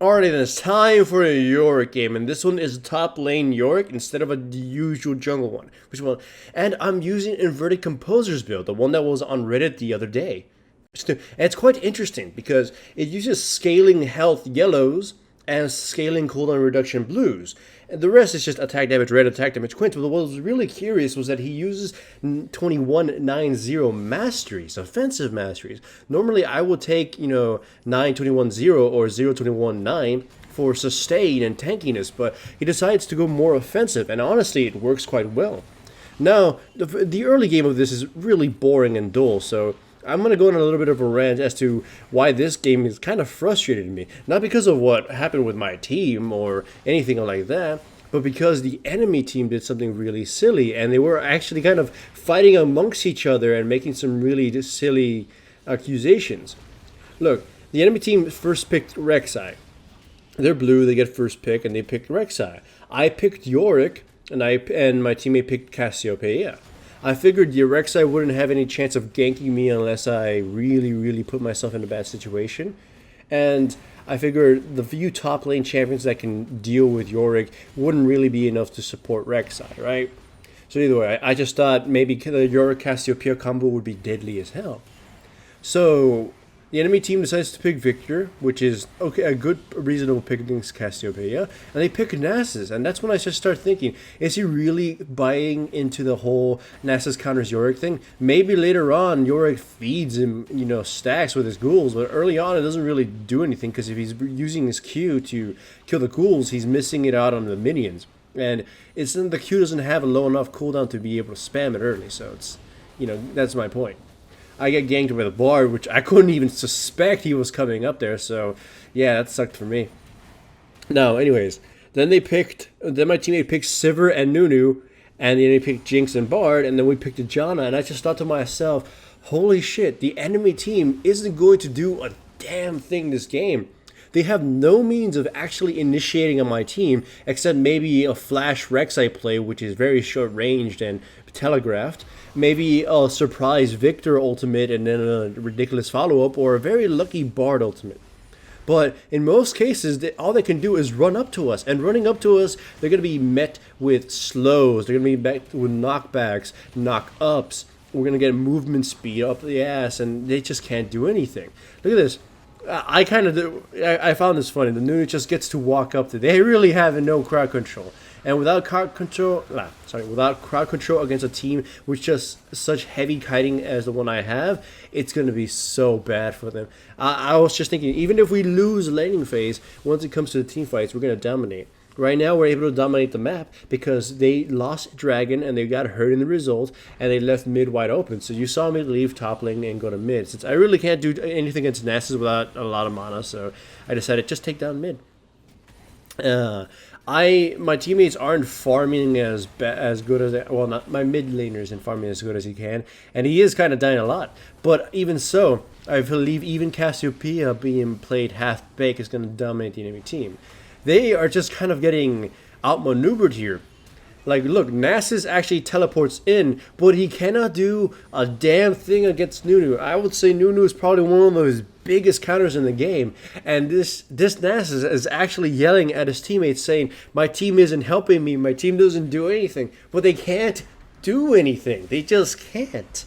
Alrighty then, it's time for a Yorick game, and this one is top lane Yorick instead of a usual jungle one. And I'm using inverted composer's build, the one that was on Reddit the other day. And it's quite interesting because it uses scaling health yellows and scaling cooldown reduction blues. And the rest is just attack damage red, attack damage quince. But what was really curious was that he uses 2190 masteries, offensive masteries. Normally I would take, 9210 or 0219 for sustain and tankiness, but he decides to go more offensive, and honestly it works quite well. Now, the early game of this is really boring and dull, so I'm going to go on a little bit of a rant as to why this game is kind of frustrating me. Not because of what happened with my team or anything like that, but because the enemy team did something really silly, and they were actually kind of fighting amongst each other and making some really silly accusations. Look, the enemy team first picked Rek'Sai. They're blue, they get first pick, and they picked Rek'Sai. I picked Yorick, and my teammate picked Cassiopeia. I figured Rek'Sai wouldn't have any chance of ganking me unless I really put myself in a bad situation. And I figured the few top lane champions that can deal with Yorick wouldn't really be enough to support Rek'Sai, right? So either way, I just thought maybe the Yorick Cassiopeia combo would be deadly as hell. So the enemy team decides to pick Victor, which is okay, a good, reasonable pick against Cassiopeia, and they pick Nasus, and that's when I just start thinking, is he really buying into the whole Nasus counters Yorick thing? Maybe later on Yorick feeds him, stacks with his ghouls, but early on it doesn't really do anything, because if he's using his Q to kill the ghouls, he's missing it out on the minions, and the Q doesn't have a low enough cooldown to be able to spam it early, so it's, that's my point. I get ganked with a bard, which I couldn't even suspect he was coming up there, so yeah, that sucked for me. Now, anyways, then my teammate picked Sivir and Nunu, and then they picked Jinx and Bard, and then we picked Janna, and I just thought to myself, holy shit, the enemy team isn't going to do a damn thing this game. They have no means of actually initiating on my team, except maybe a flash Rek'Sai play, which is very short-ranged and telegraphed. Maybe a surprise Victor ultimate and then a ridiculous follow-up, or a very lucky Bard ultimate. But in most cases, all they can do is run up to us. And running up to us, they're going to be met with slows. They're going to be met with knockbacks, knock-ups. We're going to get movement speed up the ass, and they just can't do anything. Look at this. I found this funny. The Nunu just gets to walk up to. They really have no crowd control, and without crowd control against a team with just such heavy kiting as the one I have, it's gonna be so bad for them. I was just thinking, even if we lose laning phase, once it comes to the team fights, we're gonna dominate. Right now, we're able to dominate the map because they lost Dragon and they got hurt in the result, and they left mid wide open. So you saw me leave top lane and go to mid. Since I really can't do anything against Nasus without a lot of mana, so I decided just take down mid. My teammates aren't farming as good as not my mid laner isn't farming as good as he can, and he is kind of dying a lot. But even so, I believe even Cassiopeia being played half baked is going to dominate the enemy team. They are just kind of getting outmaneuvered here. Like, look, Nasus actually teleports in, but he cannot do a damn thing against Nunu. I would say Nunu is probably one of his biggest counters in the game. And this Nasus is actually yelling at his teammates saying, my team isn't helping me, my team doesn't do anything. But they can't do anything. They just can't.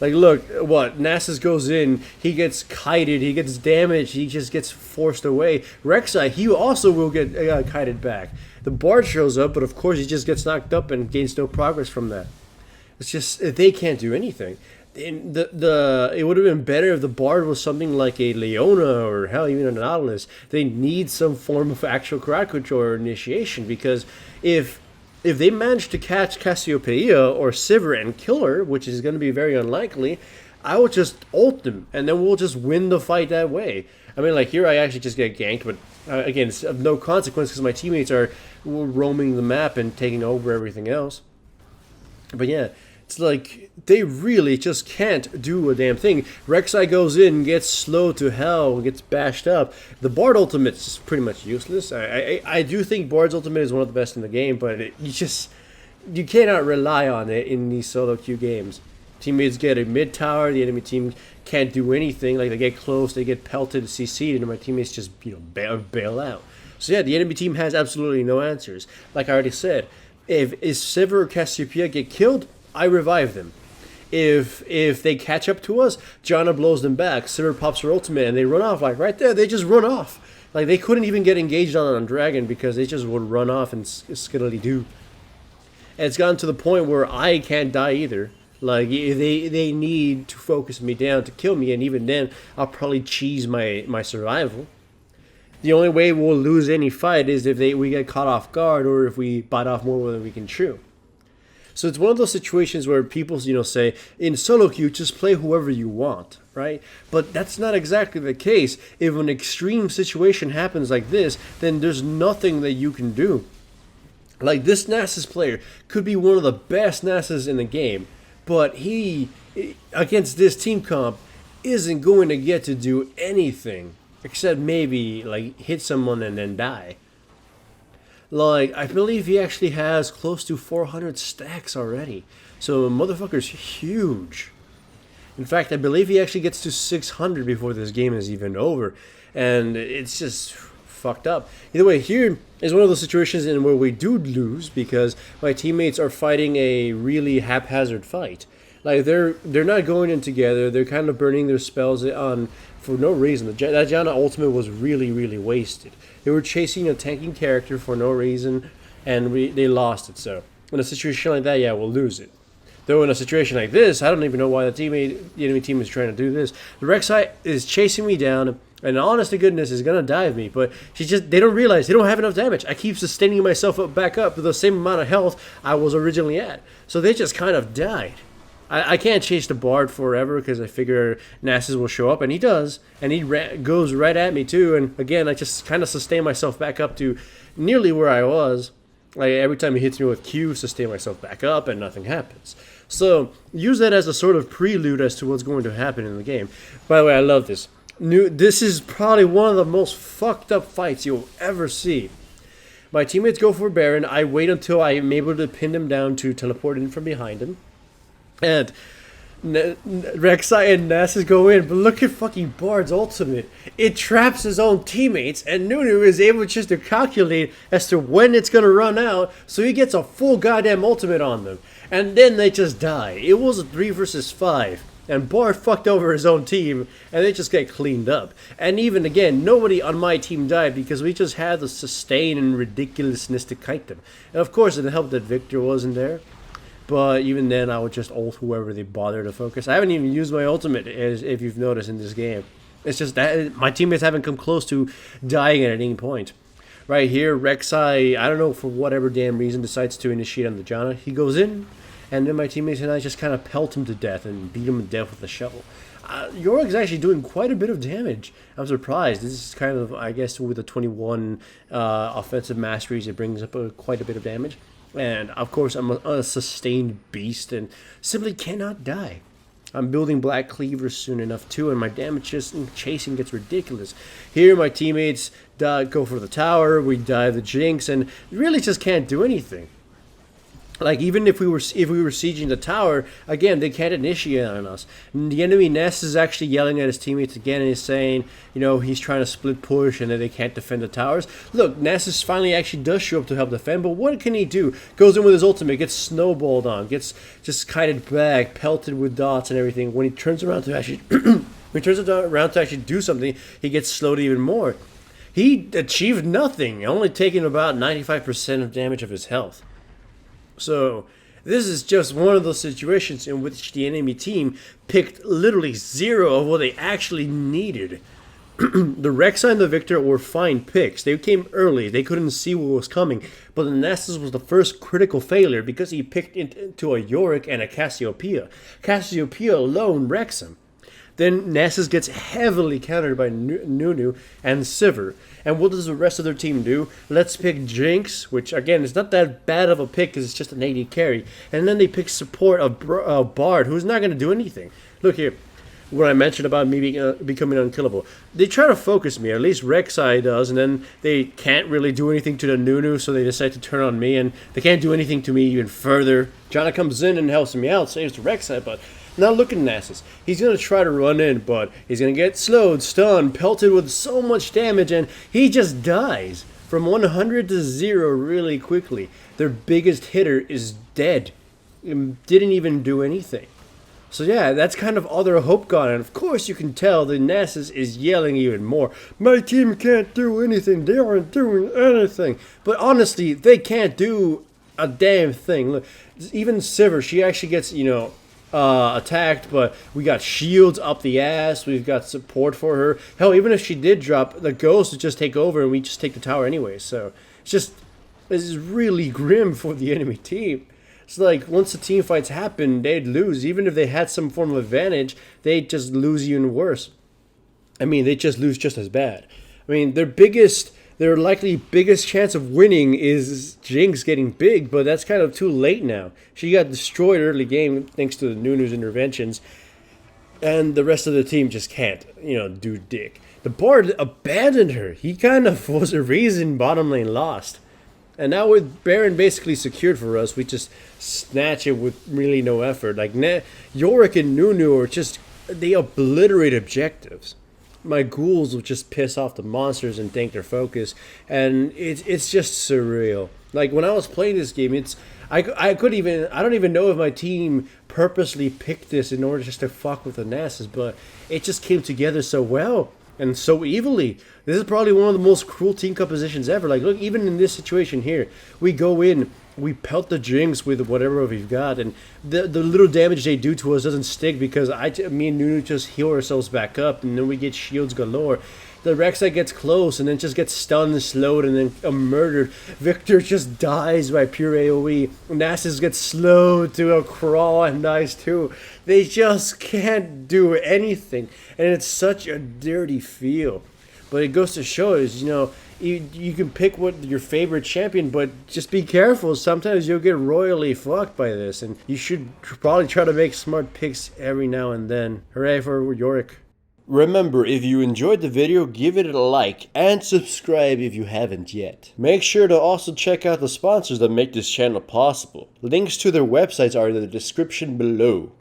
Like, look, Nasus goes in, he gets kited, he gets damaged, he just gets forced away. Rek'Sai, he also will get kited back. The Bard shows up, but of course he just gets knocked up and gains no progress from that. It's just, they can't do anything. It would have been better if the Bard was something like a Leona or hell, even a Nautilus. They need some form of actual crowd control or initiation, because if they manage to catch Cassiopeia or Sivir and kill her, which is going to be very unlikely, I will just ult them, and then we'll just win the fight that way. I mean, like, here I actually just get ganked, but again, it's of no consequence because my teammates are roaming the map and taking over everything else. But yeah, it's like, they really just can't do a damn thing. Rek'Sai goes in, gets slowed to hell, gets bashed up. The Bard ultimate is pretty much useless. I do think Bard's ultimate is one of the best in the game, but you cannot rely on it in these solo queue games. Teammates get a mid tower, the enemy team can't do anything. Like they get close, they get pelted, CC'd, and my teammates just bail out. So yeah, the enemy team has absolutely no answers. Like I already said, if Sivir or Cassiopeia get killed, I revive them. If they catch up to us, Janna blows them back. Sivir pops her ultimate and they run off. Like right there, they just run off. Like they couldn't even get engaged on Dragon because they just would run off and skiddly do. And it's gotten to the point where I can't die either. Like they need to focus me down to kill me, and even then I'll probably cheese my survival. The only way we'll lose any fight is if we get caught off guard or if we bite off more than we can chew. So it's one of those situations where people, say, in solo queue, just play whoever you want, right? But that's not exactly the case. If an extreme situation happens like this, then there's nothing that you can do. Like, this Nasus player could be one of the best Nasus in the game, but he, against this team comp, isn't going to get to do anything except maybe, like, hit someone and then die. Like, I believe he actually has close to 400 stacks already. So, motherfucker's huge. In fact, I believe he actually gets to 600 before this game is even over. And it's just fucked up. Either way, here is one of those situations in where we do lose because my teammates are fighting a really haphazard fight. Like, they're not going in together. They're kind of burning their spells on for no reason. That Janna ultimate was really, really wasted. They were chasing a tanking character for no reason, and they lost it. So, in a situation like that, yeah, we'll lose it. Though in a situation like this, I don't even know why the enemy team is trying to do this. The Rek'Sai is chasing me down, and honest to goodness is going to dive me, but they don't realize they don't have enough damage. I keep sustaining myself back up to the same amount of health I was originally at. So they just kind of died. I can't chase the Bard forever because I figure Nasus will show up, and he does, and he goes right at me too, and again, I just kind of sustain myself back up to nearly where I was. Like, every time he hits me with Q, sustain myself back up, and nothing happens. So, use that as a sort of prelude as to what's going to happen in the game. By the way, I love this. This is probably one of the most fucked up fights you'll ever see. My teammates go for Baron, I wait until I am able to pin him down to teleport in from behind him. And Rek'Sai and Nasus go in, but look at fucking Bard's ultimate. It traps his own teammates, and Nunu is able just to calculate as to when it's going to run out, so he gets a full goddamn ultimate on them. And then they just die. It was a 3 versus 5, and Bard fucked over his own team, and they just get cleaned up. And even again, nobody on my team died because we just had the sustain and ridiculousness to kite them. And of course, it helped that Victor wasn't there. But even then, I would just ult whoever they bother to focus. I haven't even used my ultimate, as if you've noticed in this game. It's just that my teammates haven't come close to dying at any point. Right here, Rek'Sai, I don't know, for whatever damn reason, decides to initiate on the Janna. He goes in, and then my teammates and I just kind of pelt him to death and beat him to death with a shovel. Yorick's actually doing quite a bit of damage. I'm surprised. This is kind of, I guess, with the 21 offensive masteries, it brings up quite a bit of damage. And, of course, I'm a sustained beast and simply cannot die. I'm building Black Cleavers soon enough, too, and my damage chasing gets ridiculous. Here, my teammates go for the tower, we dive the Jinx, and really just can't do anything. Like, even if we were sieging the tower, again, they can't initiate on us. And the enemy Ness is actually yelling at his teammates again and he's saying, he's trying to split push and that they can't defend the towers. Look, Ness finally actually does show up to help defend, but what can he do? Goes in with his ultimate, gets snowballed on, gets just kited back, pelted with dots and everything. When he turns around to actually do something, he gets slowed even more. He achieved nothing, only taking about 95% of damage of his health. So, this is just one of those situations in which the enemy team picked literally 0 of what they actually needed. The Rek'Sai and the Victor were fine picks. They came early. They couldn't see what was coming. But the Nasus was the first critical failure because he picked into a Yorick and a Cassiopeia. Cassiopeia alone wrecks him. Then Nasus gets heavily countered by Nunu and Sivir. And what does the rest of their team do? Let's pick Jinx, which again is not that bad of a pick because it's just an AD carry. And then they pick support a Bard, who's not going to do anything. Look here, what I mentioned about me becoming unkillable. They try to focus me, at least Rek'Sai does, and then they can't really do anything to the Nunu, so they decide to turn on me, and they can't do anything to me even further. Janna comes in and helps me out, saves the Rek'Sai, but Now look at Nasus. He's going to try to run in, but he's going to get slowed, stunned, pelted with so much damage, and he just dies. From 100 to 0 really quickly. Their biggest hitter is dead. Didn't even do anything. So yeah, that's kind of all their hope gone. And of course you can tell the Nasus is yelling even more. My team can't do anything. They aren't doing anything. But honestly, they can't do a damn thing. Look, even Sivir, she actually gets, attacked, but we got shields up the ass. We've got support for her. Hell, even if she did drop, the Ghost would just take over and we just take the tower anyway. So this is really grim for the enemy team. It's like once the team fights happen, they'd lose. Even if they had some form of advantage, they'd just lose even worse. I mean, they'd just lose just as bad. I mean, their likely biggest chance of winning is Jinx getting big, but that's kind of too late now. She got destroyed early game thanks to the Nunu's interventions, and the rest of the team just can't, do dick. The Bard abandoned her. He kind of was the reason bottom lane lost. And now with Baron basically secured for us, we just snatch it with really no effort. Like Yorick and Nunu are just, they obliterate objectives. My ghouls will just piss off the monsters and tank their focus, and it's just surreal. Like when I was playing this game, I don't even know if my team purposely picked this in order just to fuck with the Nasus, but it just came together so well. And so evilly. This is probably one of the most cruel team compositions ever. Like, look, even in this situation here, we go in, we pelt the Jinx with whatever we've got, and the little damage they do to us doesn't stick because me and Nunu just heal ourselves back up, and then we get shields galore. The Rek'Sai gets close and then just gets stunned, slowed, and then murdered. Victor just dies by pure AoE. Nasus gets slowed to a crawl and dies too. They just can't do anything, and it's such a dirty feel. But it goes to show is, you can pick your favorite champion, but just be careful. Sometimes you'll get royally fucked by this, and you should probably try to make smart picks every now and then. Hooray for Yorick. Remember, if you enjoyed the video, give it a like and subscribe if you haven't yet. Make sure to also check out the sponsors that make this channel possible. Links to their websites are in the description below.